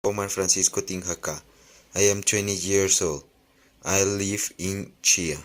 Omar Francisco Tinjaca. I am 20 years old. I live in Chia.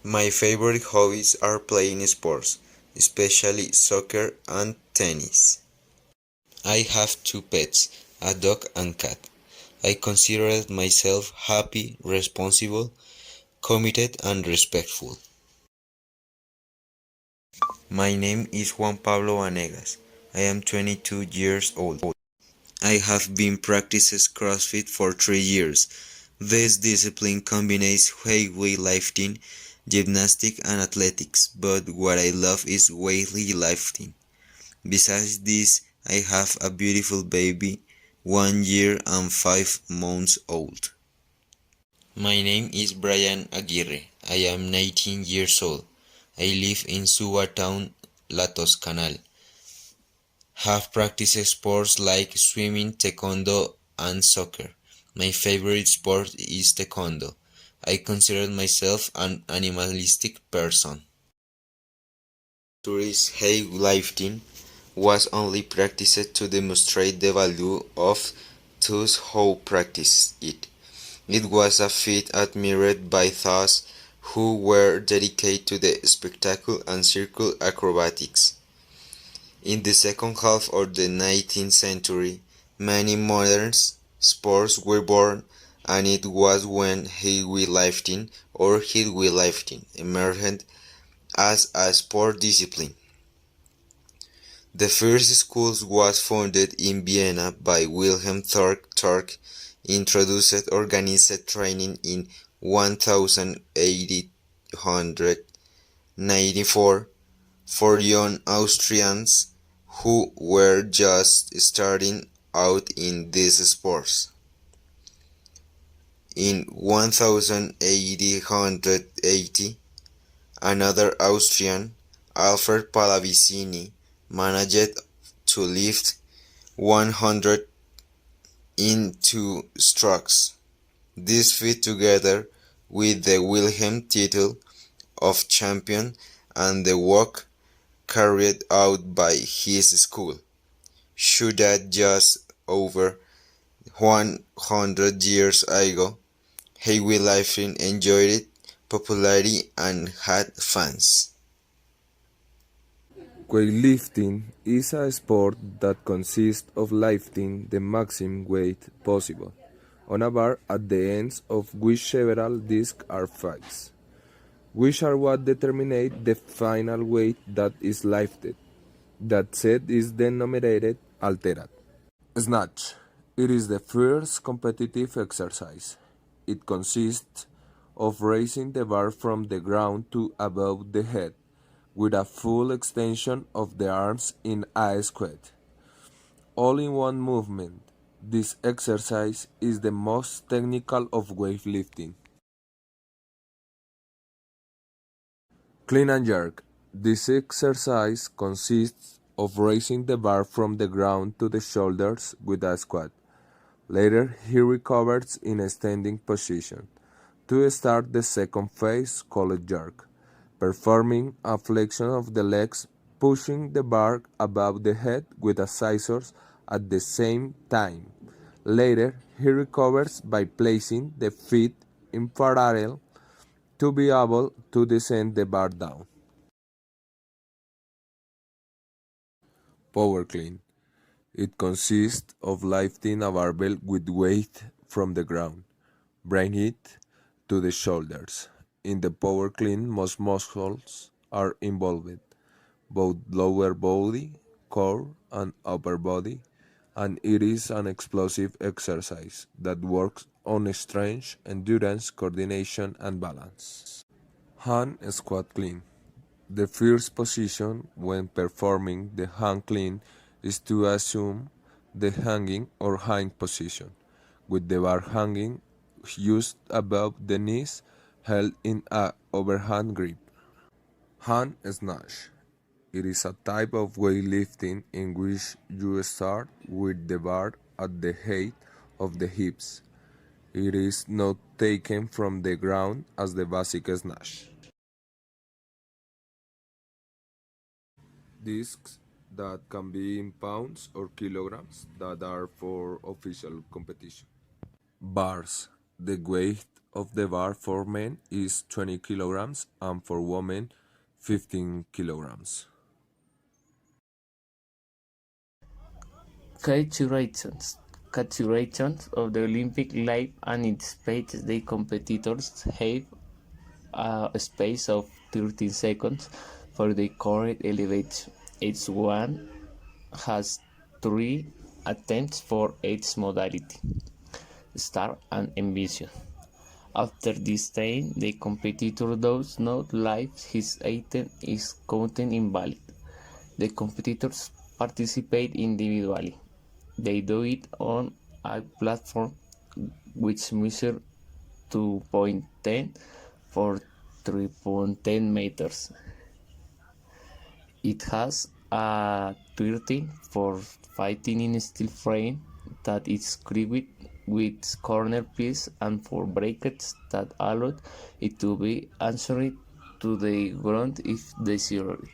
My favorite hobbies are playing sports, especially soccer and tennis. I have two pets, a dog and cat. I consider myself happy, responsible, committed and respectful. My name is Juan Pablo Vanegas. I am 22 years old. I have been practicing CrossFit for 3 years. This discipline combines weightlifting, gymnastics and athletics, but what I love is weightlifting. Besides this, I have a beautiful baby, 1 year and 5 months old. My name is Brian Aguirre. I am 19 years old. I live in Suba town, La Toscanal. Have practiced sports like swimming, taekwondo, and soccer. My favorite sport is taekwondo. I consider myself an animalistic person. Tourist weightlifting was only practiced to demonstrate the value of those who practice it. It was a feat admired by those who were dedicated to the spectacle and circus acrobatics. In the second half of the 19th century, many modern sports were born, and it was when weightlifting or weightlifting emerged as a sport discipline. The first school was founded in Vienna by Wilhelm Turk, introduced organized training in 1894 for young Austrians who were just starting out in these sports. In 1880, another Austrian, Alfred Pallavicini, managed to lift 100 in 2 strokes. This feat, together with the Wilhelm title of champion and the work carried out by his school, showed that just over 100 years ago, weightlifting enjoyed popularity and had fans. Weightlifting is a sport that consists of lifting the maximum weight possible on a bar at the ends of which several discs are fixed, which are what determine the final weight that is lifted. That set is denominated altered. Snatch. It is the first competitive exercise. It consists of raising the bar from the ground to above the head, with a full extension of the arms in a squat, all in one movement. This exercise is the most technical of weightlifting. Clean and jerk. This exercise consists of raising the bar from the ground to the shoulders with a squat. Later, he recovers in a standing position to start the second phase called jerk, performing a flexion of the legs, pushing the bar above the head with a scissors at the same time. Later, he recovers by placing the feet in parallel to be able to descend the bar down. Power clean. It consists of lifting a barbell with weight from the ground, bringing it to the shoulders. In the power clean, most muscles are involved, both lower body, core, and upper body, and it is an explosive exercise that works on strength, endurance, coordination, and balance. Hand squat clean. The first position when performing the hand clean is to assume the hanging or hind position, with the bar hanging just above the knees, held in a overhand grip. Hand snatch. It is a type of weightlifting in which you start with the bar at the height of the hips. It is not taken from the ground as the basic snatch. Discs. that can be in pounds or kilograms that are for official competition. Bars. The weight of the bar for men is 20 kilograms and for women 15 kilograms. Calculations. Calculations of the Olympic life and its space. The competitors have a space of 13 seconds for the correct elevation. Each one has 3 attempts for each modality: start and ambition. After this time, the competitor does not like his item is counted invalid. The competitors participate individually. They do it on a platform which measures 2.10 for 3.10 meters. It has a 13 for fighting in steel frame that is gripped with corner piece and for brackets that allow it to be answered to the ground if desired.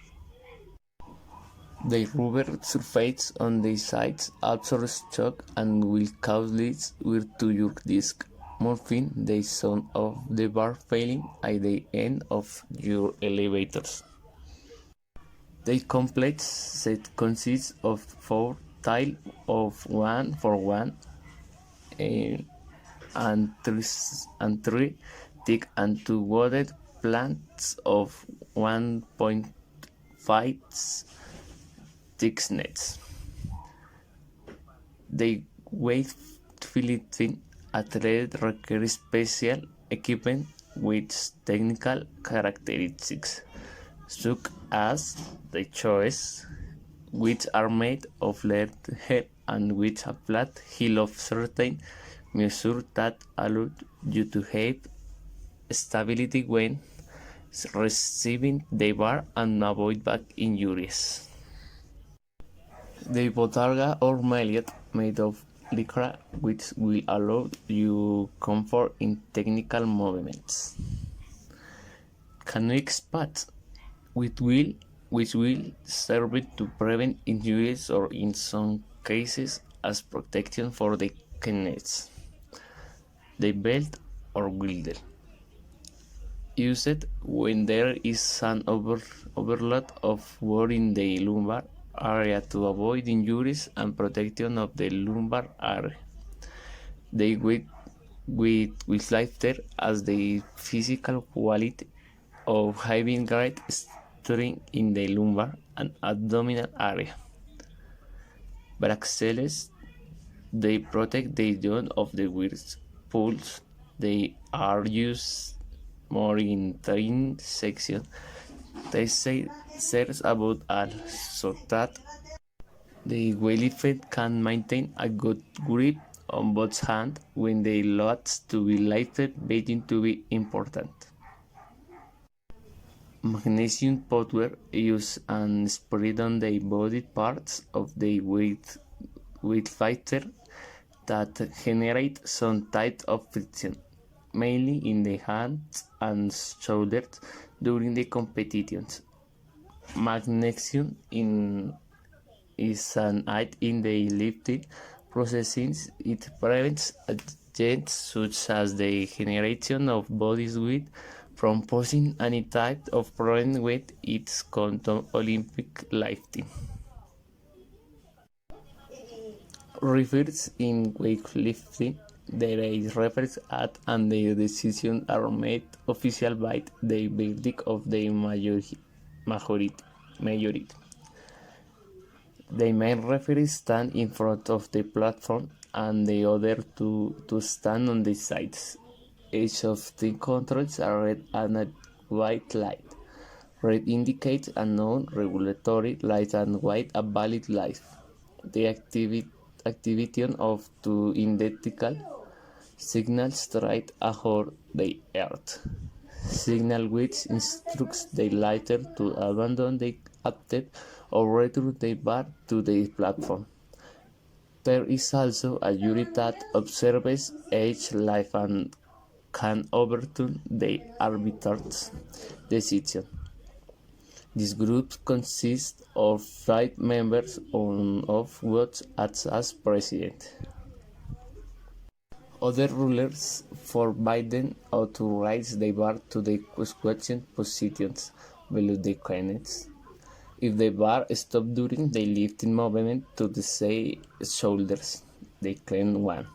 The rubber surface on the sides absorbs shock and will cause leaks to your disc, morphing the sound of the bar failing at the end of your elevators. The complex set consists of 4 tiles of 1 for 1 and 3 thick and 2 wooded planks of 1.5 thickness. The weightlifting athlete requires special equipment with technical characteristics, such as the shoes, which are made of lead and with a flat heel of certain measure that allow you to have stability when receiving the bar and avoid back injuries. The botarga or mallet made of lycra, which will allow you comfort in technical movements. Canoe pads, which will serve to prevent injuries or in some cases as protection for the canoes. The belt or girdle, used when there is an overload of war in the lumbar area to avoid injuries and protection of the lumbar area. They with lighter as the physical quality of having great strength in the lumbar and abdominal area. Braxelles, they protect the joint of the wrist pulse. They are used more in training section. They say serves about all so that the weightlifter can maintain a good grip on both hands when the loads to be lifted begin to be important. Magnesium powder used and spread on the body parts of the weightlifter that generate some type of friction, mainly in the hands and shoulders during the competitions. Magnesium is an aid in the lifting process since it prevents agents such as the generation of body weight from posing any type of problem with its content Olympic lifting. Refers in weightlifting, there is reference at and the decisions are made official by the verdict of the majority. The main referee stands in front of the platform and the other two to stand on the sides. Each of the controls a red and a white light. Red indicates a non-regulatory light and white a valid light. The activity of two identical signals straight ahead the earth. Signal which instructs the lighter to abandon the active or return the bar to the platform. There is also a jury that observes each life and can overturn the arbitrator's decision. This group consists of 5 members, of which acts as president. Other rulers forbidden to raise the bar to the question positions below the cleats. If the bar stopped during the lifting movement to the say shoulders, they claim 1,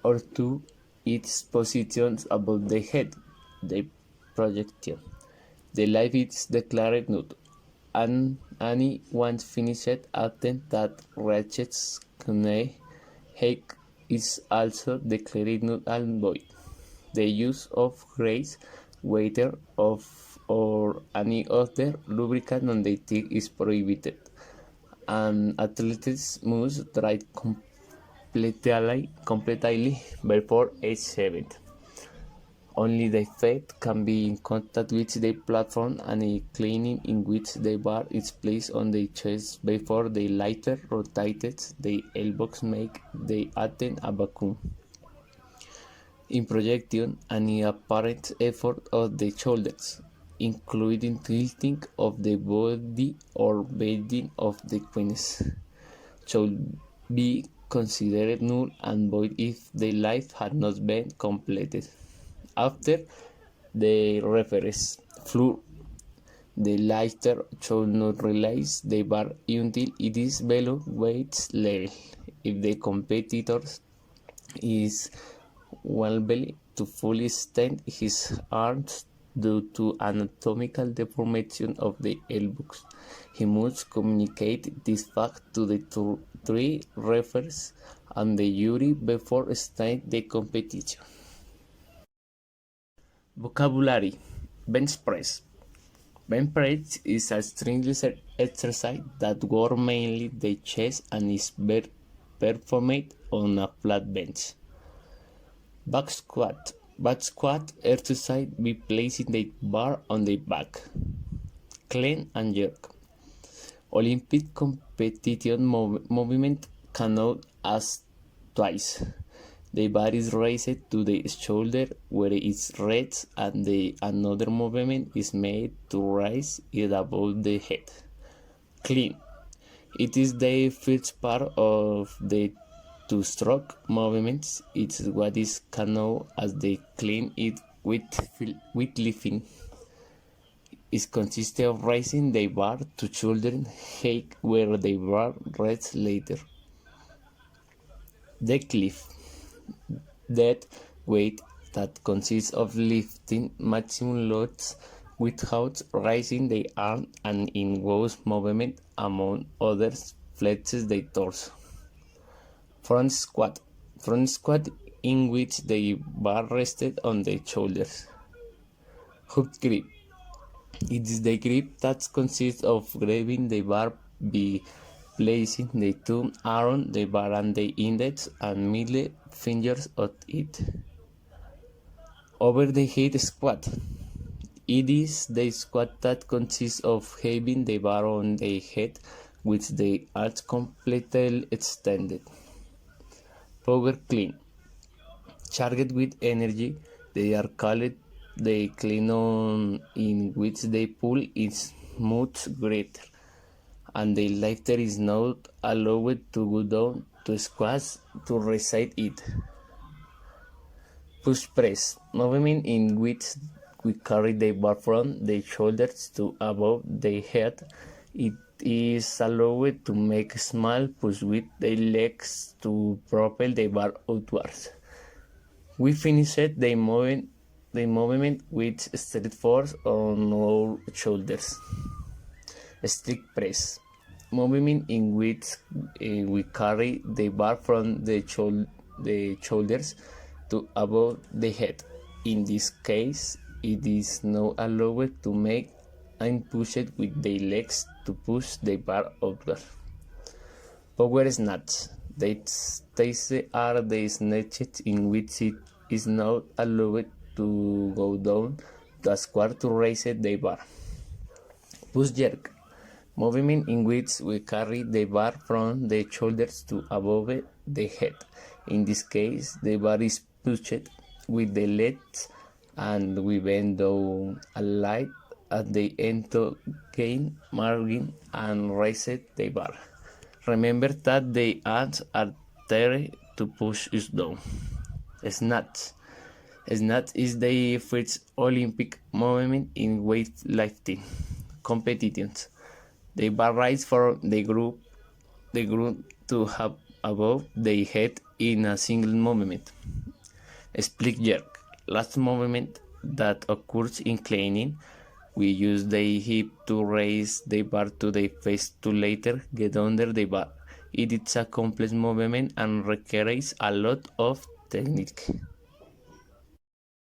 or 2, its positions above the head, the projection. The life is declared nude, and any once finished attempt that reaches Hague is also declared null and void. The use of grease, water, or any other lubricant on the tick is prohibited, and athletes must drive completely before age 7. Only the feet can be in contact with the platform, and a cleaning in which the bar is placed on the chest before the lighter rotates the elbows make the attempt a vacuum. In projection, any apparent effort of the shoulders, including tilting of the body or bending of the queens, should be considered null and void if the life had not been completed. After the referee's floor, the lighter should not release the bar until it is below weight level. If the competitor is unable to fully extend his arms due to anatomical deformation of the elbows, he must communicate this fact to the 3 referees and the jury before starting the competition. Vocabulary: bench press. Bench press is a strenuous exercise that works mainly the chest and is performed on a flat bench. Back squat. Back squat exercise by placing the bar on the back. Clean and jerk. Olympic competition movement cannot as twice. The bar is raised to the shoulder where it rests, and another movement is made to raise it above the head. Clean. It is the first part of the two-stroke movements. It's what is known as the clean it with lifting. It consists of raising the bar to shoulder height where the bar rests later. Deadlift. Dead weight that consists of lifting maximum loads without raising the arm, and in both movement, among others, flexes the torso. Front squat. Front squat in which the bar rested on the shoulders. Hook grip. It is the grip that consists of grabbing the bar by placing the thumb around the bar and the index and middle fingers of it. Over the head squat. It is the squat that consists of having the bar on the head with the arms completely extended. Power clean. Charged with energy, they are called the clean on in which the pull is much greater, and the lifter is not allowed to go down to squash to reset it. Push press, movement in which we carry the bar from the shoulders to above the head. It is allowed to make small push with the legs to propel the bar outwards. We finished the movement with straight force on our shoulders. Strict press, movement in which we carry the bar from the shoulders to above the head. In this case, it is not allowed to make and push it with the legs to push the bar outward. Power snatch. These are the snatches in which it is not allowed to go down to a squat to raise the bar. Push jerk. Movement in which we carry the bar from the shoulders to above the head. In this case, the bar is pushed with the legs and we bend down a light at the end to gain margin and raise the bar. Remember that the ants are there to push us down. Snatch. Snatch is the first Olympic movement in weightlifting competitions. The bar rise for the group to have above the head in a single movement. Split jerk. Last movement that occurs in cleaning. We use the hip to raise the bar to the face to later get under the bar. It is a complex movement and requires a lot of technique.